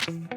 Welcome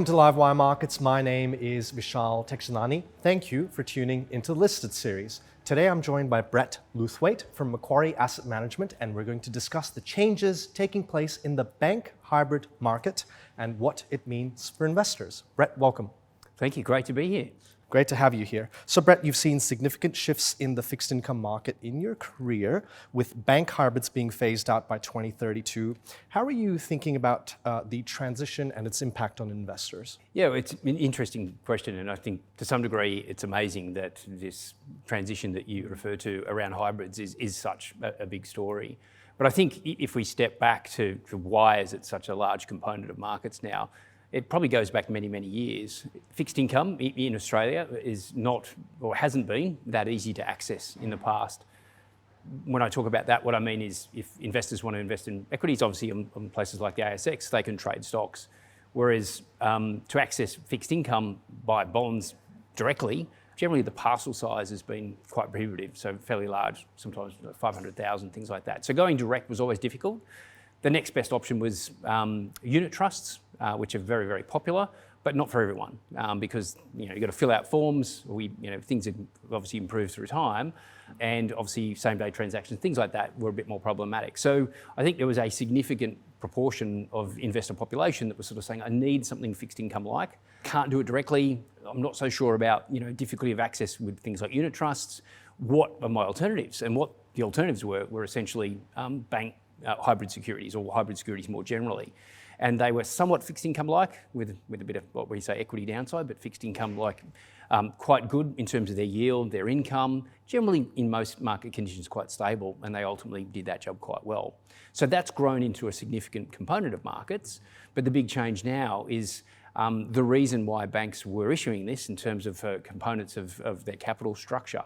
to Livewire Markets. My name is Vishal Tekshanani. Thank you for tuning into the Listed series. Today I'm joined by Brett Luthwaite from Macquarie Asset Management, and we're going to discuss the changes taking place in the bank hybrid market and what it means for investors. Brett, welcome. Thank you. Great to be here. Great to have you here. So Brett, you've seen significant shifts in the fixed income market in your career, with bank hybrids being phased out by 2032. How are you thinking about the transition and its impact on investors? Yeah, it's an interesting question, and I think to some degree it's amazing that this transition that you refer to around hybrids is such a big story. But I think if we step back to why is it such a large component of markets now, it probably goes back many, many years. Fixed income in Australia is not, or hasn't been, that easy to access in the past. When I talk about that, what I mean is if investors want to invest in equities, obviously on places like the ASX, they can trade stocks. Whereas to access fixed income by bonds directly, generally the parcel size has been quite prohibitive, so fairly large, sometimes 500,000, things like that. So going direct was always difficult. The next best option was unit trusts, which are very, very popular, but not for everyone, because you've got to fill out forms. Things have obviously improved through time, and obviously same-day transactions, things like that were a bit more problematic. So I think there was a significant proportion of investor population that was sort of saying, I need something fixed income-like. Can't do it directly. I'm not so sure about difficulty of access with things like unit trusts. What are my alternatives? And what the alternatives were essentially bank hybrid securities, or hybrid securities more generally. And they were somewhat fixed income-like, with a bit of what we say equity downside, but fixed income-like, quite good in terms of their yield, their income, generally in most market conditions quite stable, and they ultimately did that job quite well. So that's grown into a significant component of markets, but the big change now is the reason why banks were issuing this in terms of components of their capital structure.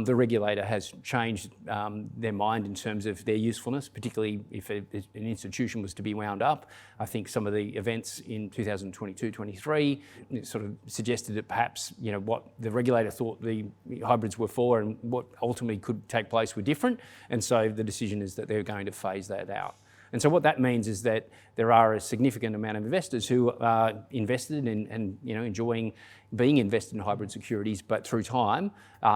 The regulator has changed their mind in terms of their usefulness, particularly if an institution was to be wound up. I think some of the events in 2022-23 sort of suggested that perhaps what the regulator thought the hybrids were for and what ultimately could take place were different, and so the decision is that they're going to phase that out. And so what that means is that there are a significant amount of investors who are invested and enjoying being invested in hybrid securities, but through time,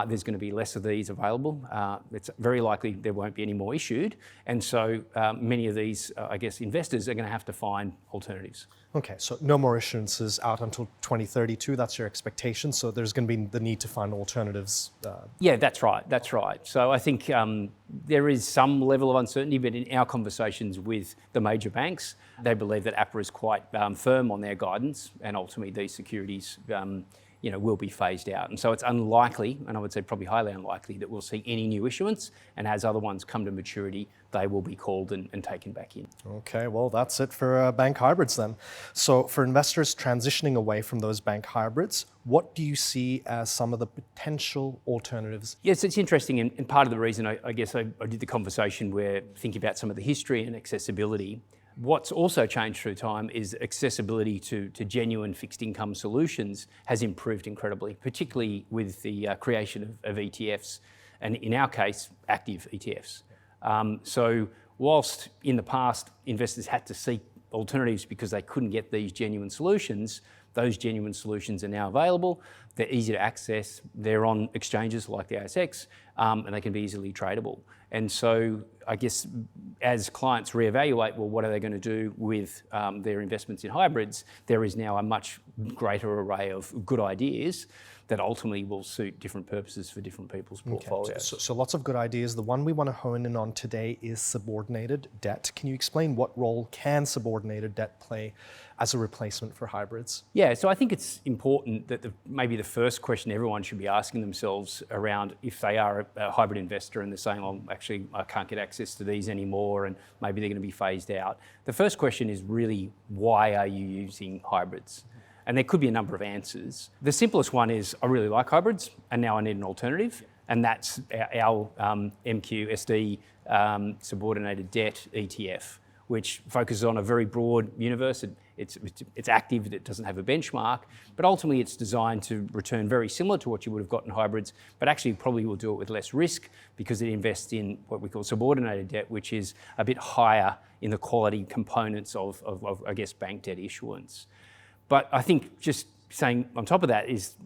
there's going to be less of these available. It's very likely there won't be any more issued, and so many of these, investors are going to have to find alternatives. Okay, so no more issuances out until 2032, that's your expectation, so there's going to be the need to find alternatives. Yeah, that's right. So I think there is some level of uncertainty, but in our conversations with the major banks, they believe that APRA is quite firm on their guidance, and ultimately these securities will be phased out. And so it's unlikely, and I would say probably highly unlikely, that we'll see any new issuance, and as other ones come to maturity, they will be called and taken back in. Okay, well, that's it for bank hybrids then. So for investors transitioning away from those bank hybrids, what do you see as some of the potential alternatives? Yes, it's interesting, and part of the reason I did the conversation where thinking about some of the history and accessibility. What's also changed through time is accessibility to genuine fixed income solutions has improved incredibly, particularly with the creation of ETFs, and in our case, active ETFs. So whilst in the past investors had to seek alternatives because they couldn't get these genuine solutions, those genuine solutions are now available. They're easy to access. They're on exchanges like the ASX, and they can be easily tradable. And so I guess as clients reevaluate, well, what are they going to do with their investments in hybrids, there is now a much greater array of good ideas that ultimately will suit different purposes for different people's portfolios. Okay. So lots of good ideas. The one we want to hone in on today is subordinated debt. Can you explain what role can subordinated debt play as a replacement for hybrids? Yeah, so I think it's important that maybe the first question everyone should be asking themselves around if they are a hybrid investor and they're saying, well, actually, I can't get access to these anymore and maybe they're going to be phased out. The first question is really, why are you using hybrids? And there could be a number of answers. The simplest one is, I really like hybrids and now I need an alternative. And that's our MQSD subordinated debt ETF, which focuses on a very broad universe. It's active, it doesn't have a benchmark, but ultimately it's designed to return very similar to what you would have got in hybrids, but actually probably will do it with less risk because it invests in what we call subordinated debt, which is a bit higher in the quality components of I guess, bank debt issuance. But I think just saying on top of that is,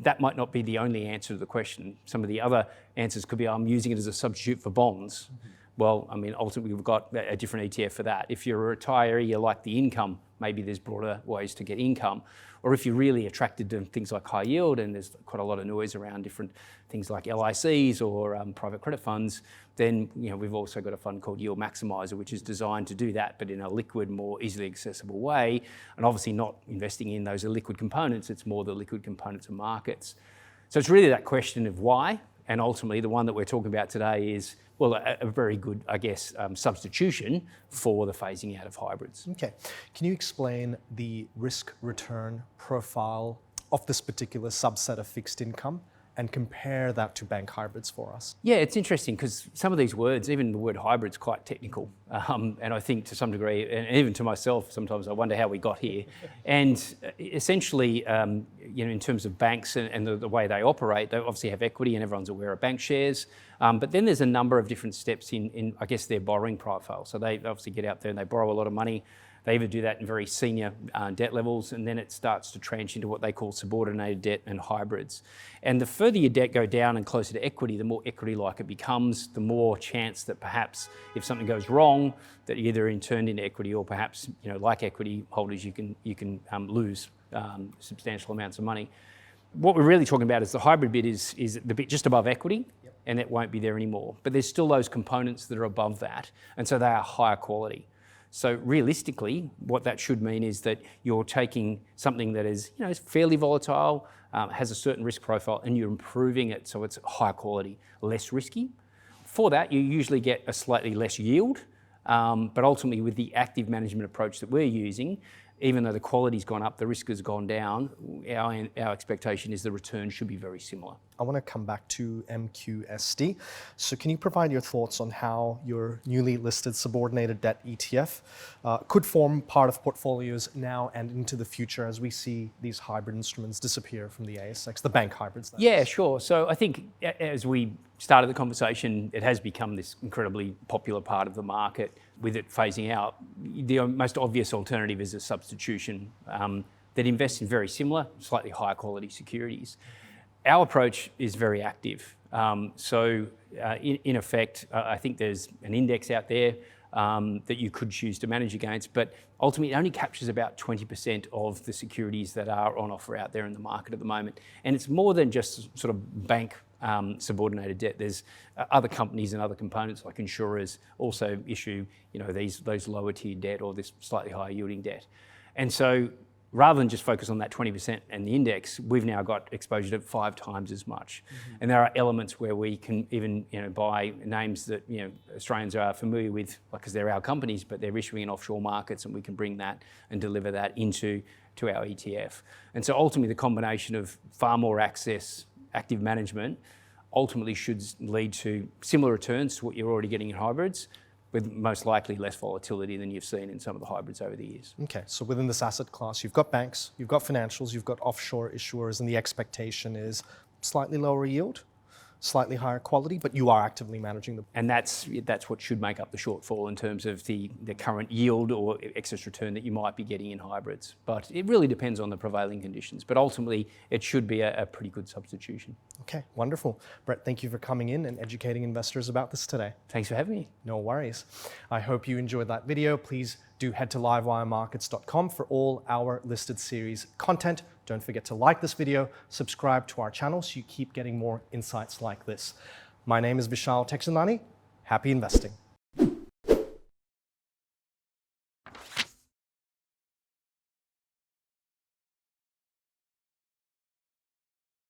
that might not be the only answer to the question. Some of the other answers could be, I'm using it as a substitute for bonds. Mm-hmm. Well, I mean, ultimately we've got a different ETF for that. If you're a retiree, you like the income, maybe there's broader ways to get income. Or if you're really attracted to things like high yield, and there's quite a lot of noise around different things like LICs or private credit funds, then we've also got a fund called Yield Maximizer, which is designed to do that, but in a liquid, more easily accessible way. And obviously not investing in those illiquid components, it's more the liquid components of markets. So it's really that question of why, and ultimately the one that we're talking about today is, well, a very good, I guess, substitution for the phasing out of hybrids. Okay. Can you explain the risk-return profile of this particular subset of fixed income and compare that to bank hybrids for us? Yeah, it's interesting because some of these words, even the word hybrid's quite technical. And I think to some degree, and even to myself, sometimes I wonder how we got here. And essentially, in terms of banks and the way they operate, they obviously have equity and everyone's aware of bank shares. But then there's a number of different steps in I guess, their borrowing profile. So they obviously get out there and they borrow a lot of money. They either do that in very senior debt levels, and then it starts to tranche into what they call subordinated debt and hybrids. And the further your debt go down and closer to equity, the more equity-like it becomes, the more chance that perhaps if something goes wrong, that you either turned into equity or perhaps, like equity holders, you can lose substantial amounts of money. What we're really talking about is the hybrid bit is the bit just above equity, and it won't be there anymore. But there's still those components that are above that, and so they are higher quality. So realistically, what that should mean is that you're taking something that is, is fairly volatile, has a certain risk profile, and you're improving it so it's high quality, less risky. For that, you usually get a slightly less yield, but ultimately with the active management approach that we're using, even though the quality's gone up, the risk has gone down, our expectation is the return should be very similar. I want to come back to MQSD. So can you provide your thoughts on how your newly listed subordinated debt ETF could form part of portfolios now and into the future as we see these hybrid instruments disappear from the ASX, the bank hybrids? Yeah, sure. So I think as we started the conversation, it has become this incredibly popular part of the market. With it phasing out, the most obvious alternative is a substitution that invests in very similar, slightly higher quality securities. Our approach is very active. In effect, I think there's an index out there that you could choose to manage against, but ultimately it only captures about 20% of the securities that are on offer out there in the market at the moment. And it's more than just sort of bank subordinated debt. There's other companies and other components like insurers also issue, those lower tier debt or this slightly higher yielding debt. And so rather than just focus on that 20% and the index, we've now got exposure to 5 times as much. Mm-hmm. And there are elements where we can even, buy names that, Australians are familiar with, because they're our companies, but they're issuing in offshore markets, and we can bring that and deliver that into our ETF. And so ultimately the combination of far more access, active management, ultimately should lead to similar returns to what you're already getting in hybrids, with most likely less volatility than you've seen in some of the hybrids over the years. Okay, so within this asset class, you've got banks, you've got financials, you've got offshore issuers, and the expectation is slightly lower yield, slightly higher quality, but you are actively managing them. And that's what should make up the shortfall in terms of the current yield or excess return that you might be getting in hybrids. But it really depends on the prevailing conditions. But ultimately, it should be a pretty good substitution. Okay, wonderful. Brett, thank you for coming in and educating investors about this today. Thanks for having me. No worries. I hope you enjoyed that video. Please do head to livewiremarkets.com for all our listed series content. Don't forget to like this video, subscribe to our channel so you keep getting more insights like this. My name is Vishal Texanani. Happy investing.